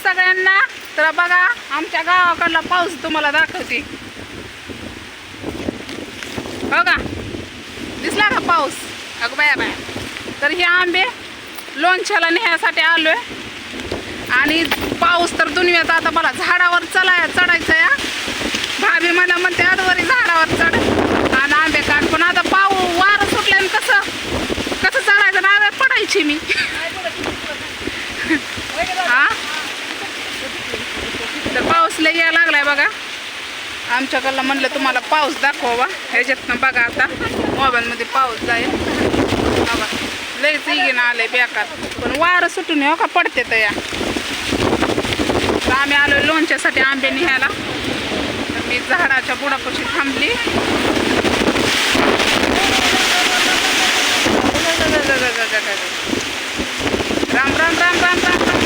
सगळ्यांना. तर बघा आमच्या गावाकडला पाऊस तुम्हाला दाखवते. हो का, दिसला का पाऊस? अगं बाया बाया. तर हे आंबे लोणच्याला नेण्यासाठी आलोय आणि पाऊस तर दुनियात आता मला झाडावर चढायचं या. भाभी मला म्हणते आजवरी झाडावर चढ आणि आंबे काढ. पण आता वारं सुटल्याने कसं चढायचं ना, पडायची मी. हा, तर पाऊस लय यायला लागलाय बघा आमच्याकडला. म्हणलं तुम्हाला पाऊस दाखवा ह्याच्यातनं. बघा आता मोबाईलमध्ये पाऊस जाईल बघा. लयच इगीन आलंय बेकार. पण वारं सुटून हो का पडते तर या. तर आम्ही आलो लोणच्यासाठी आंबे न्यायला. तर मी झाडाच्या बुडापाशी थांबली. राम राम राम राम राम राम.